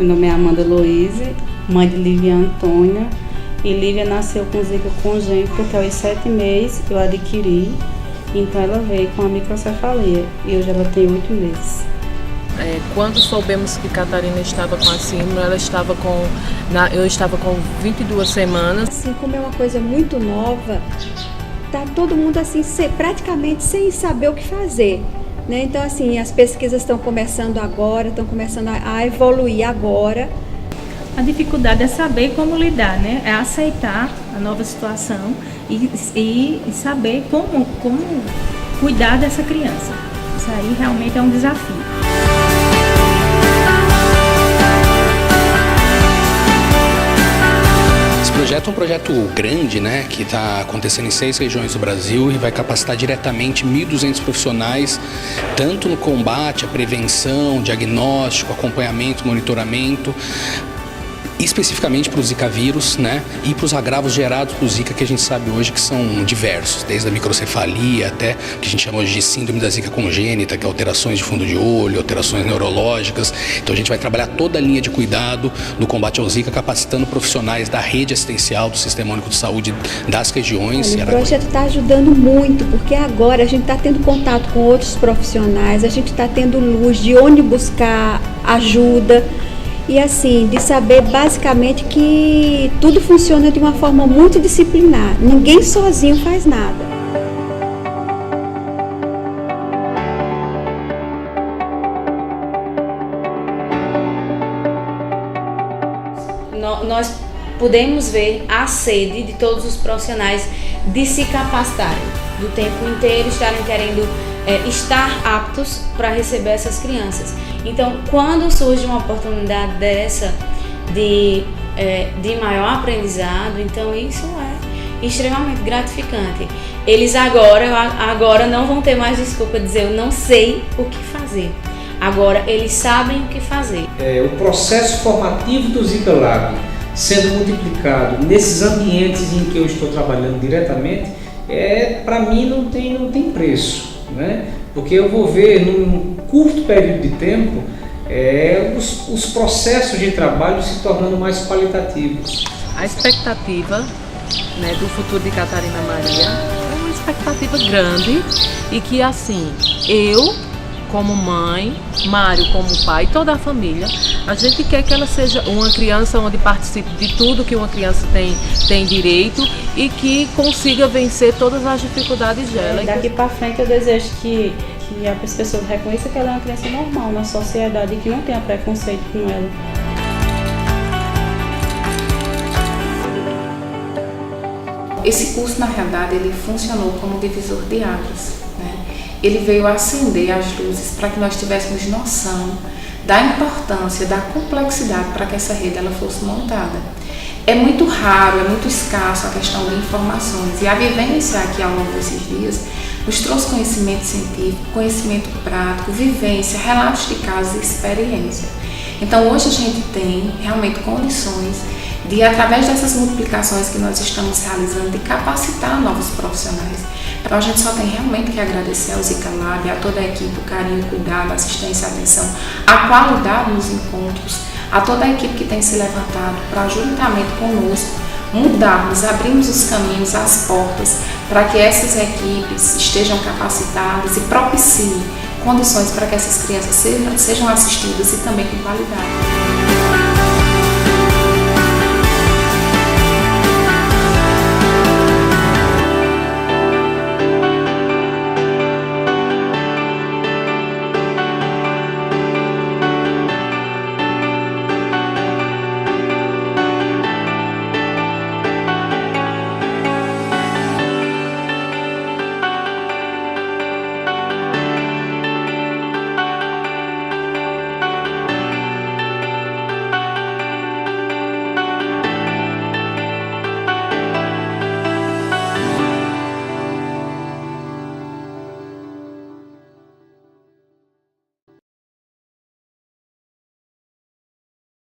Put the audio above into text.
Meu nome é Amanda Luíse, mãe de Lívia Antônia. E Lívia nasceu com zika congênita, porque aos 7 meses eu adquiri. Então ela veio com a microcefalia e hoje ela tem 8 meses. Quando soubemos que Catarina estava com a síndrome, eu estava com 22 semanas. Assim, como é uma coisa muito nova, tá todo mundo assim praticamente sem saber o que fazer, né? Então assim, as pesquisas estão começando agora, estão começando a evoluir agora. A dificuldade é saber como lidar, né? É aceitar a nova situação e saber como cuidar dessa criança. Isso aí realmente é um desafio. Esse projeto é um projeto grande, né, que está acontecendo em 6 regiões do Brasil e vai capacitar diretamente 1.200 profissionais, tanto no combate, a prevenção, diagnóstico, acompanhamento, monitoramento, especificamente para o Zika vírus, né, e para os agravos gerados por Zika, que a gente sabe hoje que são diversos, desde a microcefalia até o que a gente chama hoje de síndrome da Zika congênita, que é alterações de fundo de olho, alterações neurológicas. Então a gente vai trabalhar toda a linha de cuidado no combate ao Zika, capacitando profissionais da rede assistencial do Sistema Único de Saúde das regiões. Olha, o projeto está ajudando muito, porque agora a gente está tendo contato com outros profissionais, a gente está tendo luz de onde buscar ajuda. E assim, de saber basicamente que tudo funciona de uma forma muito disciplinar. Ninguém sozinho faz nada. Nós podemos ver a sede de todos os profissionais de se capacitarem, do tempo inteiro estarem querendo estar aptos para receber essas crianças. Então, quando surge uma oportunidade dessa de maior aprendizado, então isso é extremamente gratificante. Eles agora não vão ter mais desculpa de dizer eu não sei o que fazer. Agora eles sabem o que fazer. O processo formativo do Zika Lab sendo multiplicado nesses ambientes em que eu estou trabalhando diretamente, para mim não tem preço, né? Porque eu vou ver num curto período de tempo os processos de trabalho se tornando mais qualitativos. A expectativa, né, do futuro de Catarina Maria é uma expectativa grande e que assim, eu como mãe, Mário como pai, toda a família, a gente quer que ela seja uma criança onde participe de tudo que uma criança tem direito e que consiga vencer todas as dificuldades dela. Daqui para frente eu desejo que as pessoas reconheçam que ela é uma criança normal na sociedade e que não tenha preconceito com ela. Esse curso, na realidade, ele funcionou como divisor de águas, né? Ele veio acender as luzes para que nós tivéssemos noção da importância, da complexidade para que essa rede ela fosse montada. É muito raro, é muito escasso a questão de informações e a vivência aqui ao longo desses dias nos trouxe conhecimento científico, conhecimento prático, vivência, relatos de casos e experiência. Então hoje a gente tem realmente condições de, através dessas multiplicações que nós estamos realizando, de capacitar novos profissionais. Então a gente só tem realmente que agradecer ao Zika Lab, a toda a equipe, o carinho, o cuidado, a assistência, a atenção, a qualidade nos encontros, a toda a equipe que tem se levantado para, juntamente conosco, mudarmos, abrirmos os caminhos, as portas, para que essas equipes estejam capacitadas e propiciem condições para que essas crianças sejam assistidas e também com qualidade.